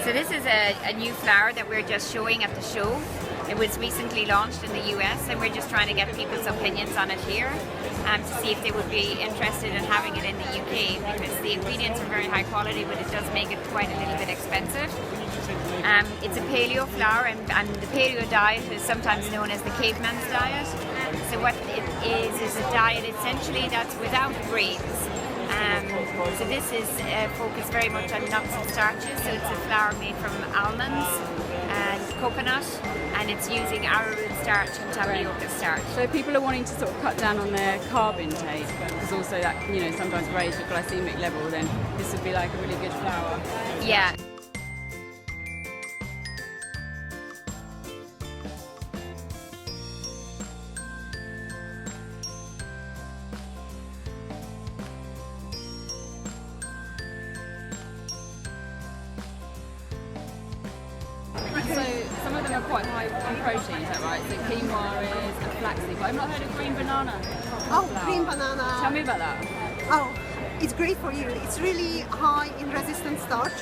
So this is a new flour that we're just showing at the show. It was recently launched in the US, and we're just trying to get people's opinions on it here to see if they would be interested in having it in the UK, because the ingredients are very high quality, but it does make it quite a little bit expensive. It's a paleo flour, and the paleo diet is sometimes known as the caveman's diet. So what it is a diet essentially that's without grains. So this is focused very much on nuts and starches. So it's a flour made from almonds and coconut, and it's using arrowroot starch and tapioca starch. So people are wanting to sort of cut down on their carb intake, because also that, you know, sometimes raise your glycemic level, then this would be like a really good flour. Yeah. So some of them are quite high on protein, is that right? So quinoa is, and flaxseed, but I've not heard of green banana. Oh, flour. green banana. Tell me about that. Oh, it's great for you. It's really high in resistant starch.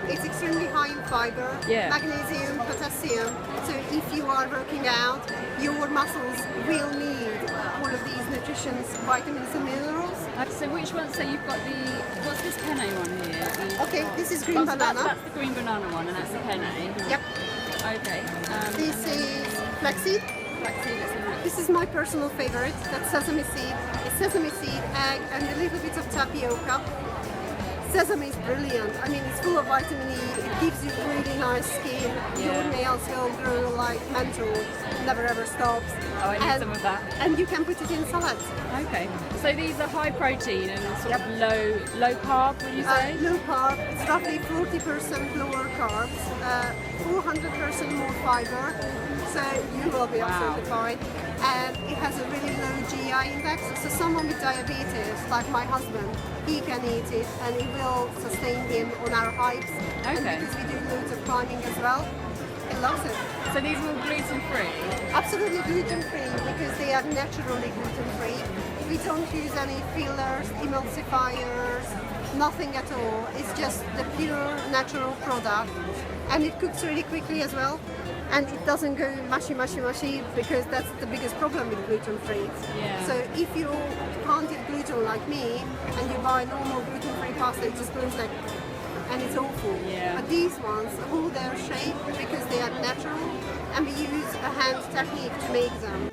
It's extremely high in fiber, Yeah. magnesium, potassium. So if you are working out, your muscles will need all of these nutrients, vitamins and minerals. So which one? So you've got the, what's this penne one here? Okay, this is green so banana. That's the green banana one, and that's the penne. Yep. Okay. This is flaxseed. Flaxseed, let's see that. This is my personal favorite. That's sesame seed. It's sesame seed, egg, and a little bit of tapioca. Sesame is brilliant. I mean, it's full of vitamin E. It gives you really nice skin. Your nails will grow like mental. Never ever stops. Oh, I need some of that. And you can put it in salads. Okay. So these are high protein and sort of low carb, would you say? Low carb. It's roughly 40% lower carbs, 400% more fiber. So you will be absolutely fine. And it has a really low GI index. So someone with diabetes, like my husband, he can eat it and it will sustain him on our hikes. Okay. And because we do loads of climbing as well, he loves it. So these are all gluten free? Absolutely gluten free, because they are naturally gluten free. We don't use any fillers, emulsifiers, nothing at all. It's just the pure natural product, and it cooks really quickly as well. And it doesn't go mushy, because that's the biggest problem with gluten free. Yeah. So if you can't eat gluten like me, and you buy normal gluten free pasta, it just looks like, and it's awful. Yeah. But these ones hold their shape because they are natural, and we use a hand technique to make them.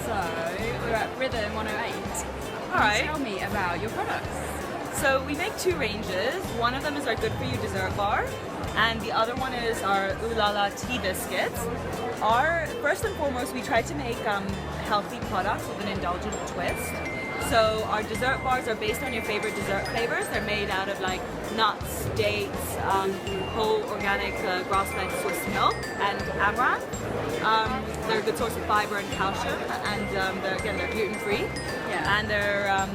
So we're at Rhythm 108. All right. Tell me about your products. So we make two ranges. One of them is our Good For You dessert bar, and the other one is our Ooh La La tea biscuits. First and foremost, we try to make healthy products with an indulgent twist. So our dessert bars are based on your favorite dessert flavors. They're made out of like nuts, dates, whole organic grass-fed Swiss milk, and amaranth. They're a good source of fiber and calcium, and they're gluten-free, and they're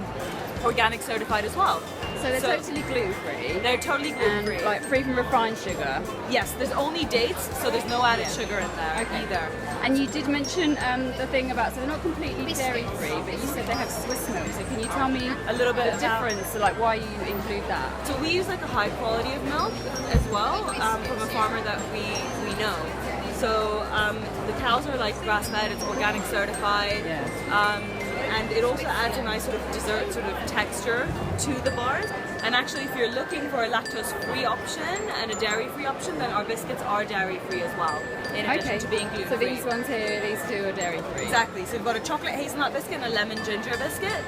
organic certified as well. So they're totally gluten-free? They're totally gluten-free. And like free from refined sugar? Yes, there's only dates, so there's no added sugar in there either. And you did mention the thing about, so they're not completely dairy-free, but you said they have Swiss milk. So can you tell me a little bit the difference, so like why you include that? So we use like a high quality of milk as well from a farmer that we know. So the cows are like grass-fed, it's organic certified. And it also adds a nice sort of dessert sort of texture to the bars. And actually, if you're looking for a lactose-free option and a dairy-free option, then our biscuits are dairy-free as well, in addition to being gluten-free. So these ones here, these two are dairy-free? Exactly. So we've got a chocolate hazelnut biscuit and a lemon ginger biscuit.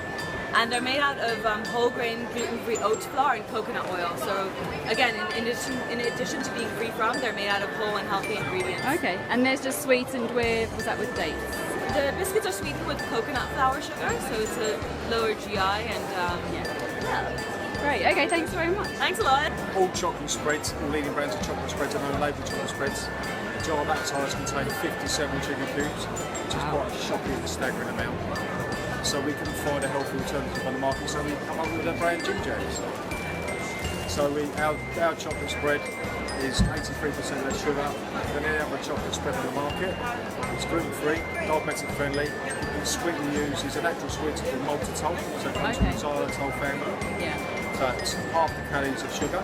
And they're made out of whole grain gluten-free oat flour and coconut oil. So again, in addition to being free from, they're made out of whole and healthy ingredients. Okay, and there's just sweetened with, was that with dates? The biscuits are sweetened with coconut flour sugar, so it's a lower GI and Great, okay, thanks very much. Thanks a lot. All chocolate spreads, all leading brands of chocolate spreads and unlabelled chocolate spreads. A jar of that size contains 57 sugar cubes, which is quite a shocking, staggering amount. So we couldn't find a healthy alternative on the market, so we come up with a brand Jim Jams. So our chocolate spread is 83% less sugar than any other chocolate spread on the market. It's gluten-free, diabetic-friendly. It's sweetly used. It's a natural sweet called maltitol, so it comes from the xylitol family. Yeah. So it's half the calories of sugar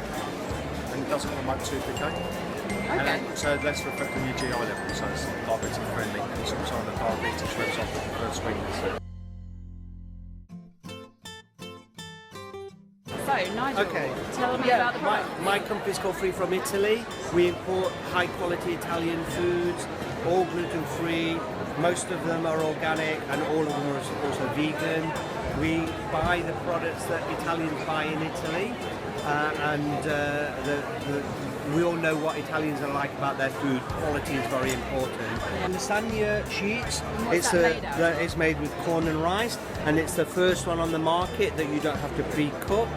and it doesn't promote tooth decay. Okay. And so less effect on your GI level, so it's diabetic-friendly. And it's also on the diabetes website for preferred sweetness. So, Nigel, tell me about the product. My company is called Free From Italy. We import high quality Italian foods, all gluten free. Most of them are organic and all of them are also vegan. We buy the products that Italians buy in Italy we all know what Italians are like about their food. Quality is very important. And the lasagna sheets, it's made with corn and rice, and it's the first one on the market that you don't have to pre-cook.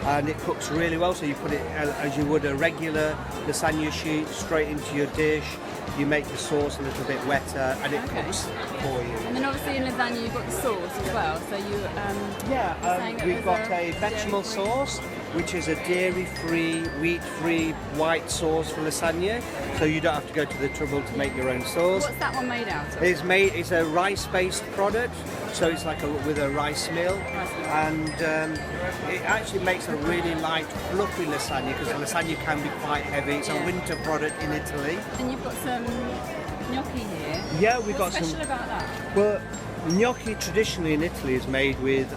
And it cooks really well, so you put it as you would a regular lasagna sheet straight into your dish. You make the sauce a little bit wetter, and it cooks for you. And then obviously in lasagna you've got the sauce as well. So you we've got a bechamel sauce, which is a dairy-free, wheat-free white sauce for lasagna. So you don't have to go to the trouble to make your own sauce. What's that one made out of? It's a rice-based product, so it's like with a rice meal, and it actually makes a really light, fluffy lasagna because the lasagna can be quite heavy. It's a winter product in Italy. And you've got some gnocchi here. Yeah, we've got What's some. special about that? Well, gnocchi traditionally in Italy is made with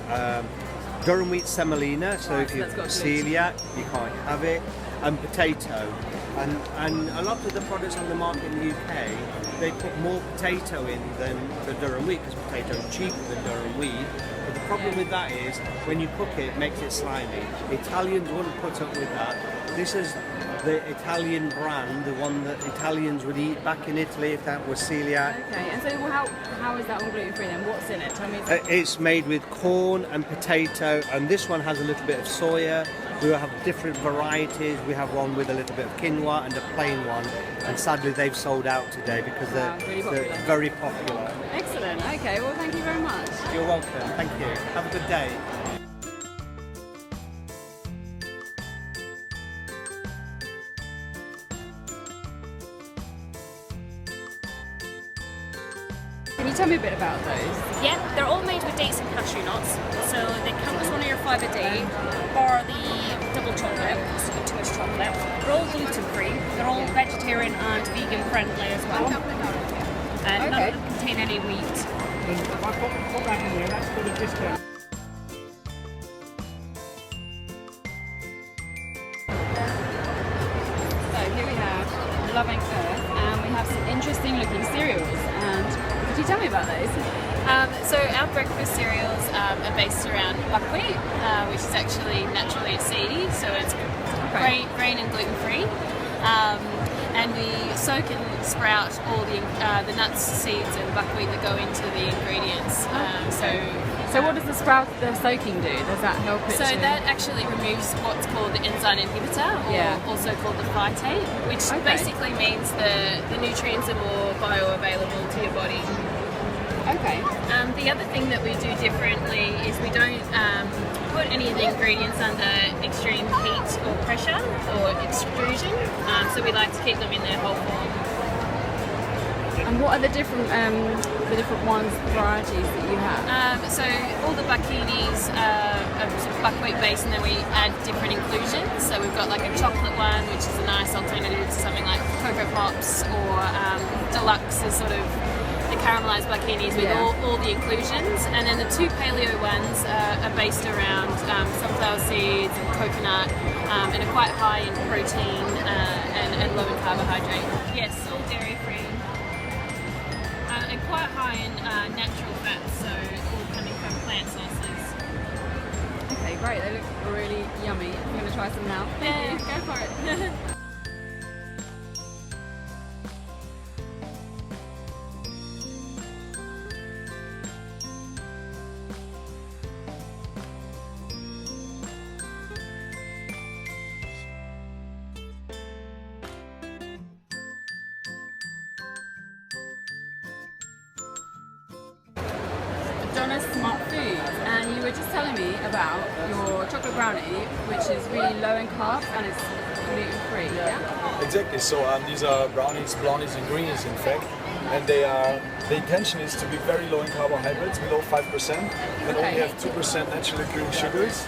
durum wheat semolina, so if you're celiac, you can't have it, and potato. And a lot of the products on the market in the UK, they put more potato in than the durum wheat because potato is cheaper than durum wheat. But the problem with that is when you cook it, it makes it slimy. Italians wouldn't put up with that. This is the Italian brand, the one that Italians would eat back in Italy if that was celiac. Okay, and so how is that one gluten-free then? What's in it? Tell me. It's made with corn and potato, and this one has a little bit of soya. We have different varieties. We have one with a little bit of quinoa and a plain one, and sadly they've sold out today because they're very popular. Excellent. Okay, well thank you very much. You're welcome. Thank you. Have a good day. Can you tell me a bit about those? Yeah, they're all made with dates and cashew nuts, so they count as one of your 5 a day, or the double chocolate, so too much chocolate. They're all gluten free, they're all vegetarian and vegan friendly as well. And none of them contain any wheat. If I put that in there, that's for the discount. So here we have Love and Earth, and we have some interesting looking cereals. And could you tell me about those? So our breakfast cereals are based around buckwheat, which is actually naturally seedy, so it's grain and gluten free. And we soak and sprout all the nuts, seeds, and buckwheat that go into the ingredients. So what does the soaking do? Does that help it? So that actually removes what's called the enzyme inhibitor, or also called the phytate, which basically means the nutrients are more bioavailable to your body. Okay. The other thing that we do differently is we don't put any of the ingredients under extreme heat or pressure or extrusion, so we like to keep them in their whole form. And what are the different varieties that you have? So all the buckinis are buckwheat based, and then we add different inclusions. So we've got like a chocolate one, which is a nice alternative to something like Cocoa Pops, or deluxe is sort of the caramelized buckinis with all the inclusions. And then the 2 paleo ones are based around sunflower seeds and coconut, and are quite high in protein and low in carbohydrate. Yes, all dairy free. And quite high in natural fats, so all coming from plant sources. Okay, great. They look really yummy. I'm going to try some now. Thank you. Go for it. Adonis Smart Foods, and you were just telling me about your chocolate brownie, which is really low in carbs and it's gluten free, yeah? Exactly. So these are brownies, blondies, and greenies, in fact, and the intention is to be very low in carbohydrates, below 5%, and only have 2% naturally occurring sugars.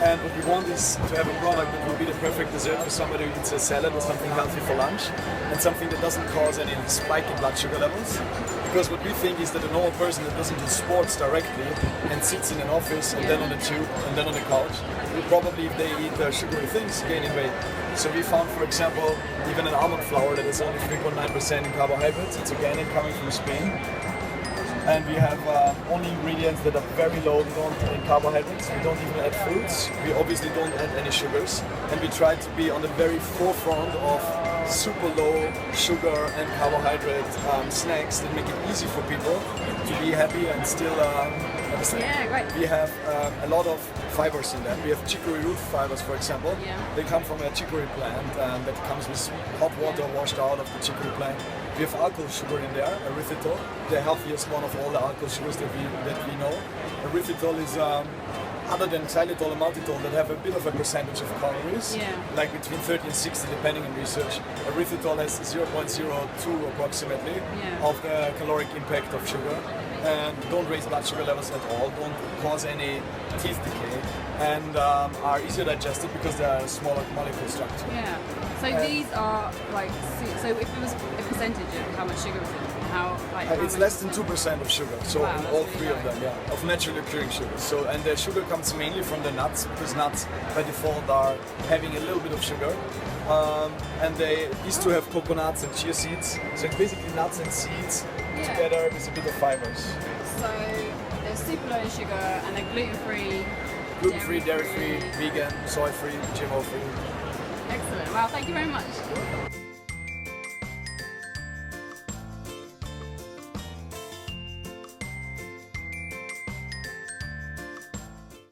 And what we want is to have a product that will be the perfect dessert for somebody who eats a salad or something healthy for lunch, and something that doesn't cause any spike in blood sugar levels. Because what we think is that a normal person that doesn't do sports directly and sits in an office and then on a tube and then on a couch will probably, if they eat sugary things, gain in weight. So we found, for example, even an almond flour that is only 3.9% in carbohydrates. It's organic, coming from Spain. And we have only ingredients that are very low in carbohydrates. We don't even add fruits. We obviously don't add any sugars. And we try to be on the very forefront of super low sugar and carbohydrate snacks that make it easy for people to be happy and still Yeah, great. we have a lot of fibers in them. We have chicory root fibers, for example. Yeah. They come from a chicory plant that comes with hot water washed out of the chicory plant. We have alcohol sugar in there, erythritol, the healthiest one of all the alcohol sugars that we know. Erythritol is other than xylitol and maltitol that have a bit of a percentage of calories, like between 30 and 60 depending on research. Erythritol has 0.02 approximately of the caloric impact of sugar, and don't raise blood sugar levels at all, don't cause any teeth decay, and are easier digested because they are a smaller molecule structure. Yeah. So these are like, so if it was a percentage of how much sugar is in, how it's less than 2% of sugar, so Wow, in all that's three really of them, of naturally occurring sugar. So, and the sugar comes mainly from the nuts, because nuts by default are having a little bit of sugar. And these two have coconuts and chia seeds, so it's basically nuts and seeds together with a bit of fibers. So they're super low in sugar and they're gluten-free. Gluten-free, dairy-free, vegan, soy-free, GMO-free. Excellent. Well, thank you very much.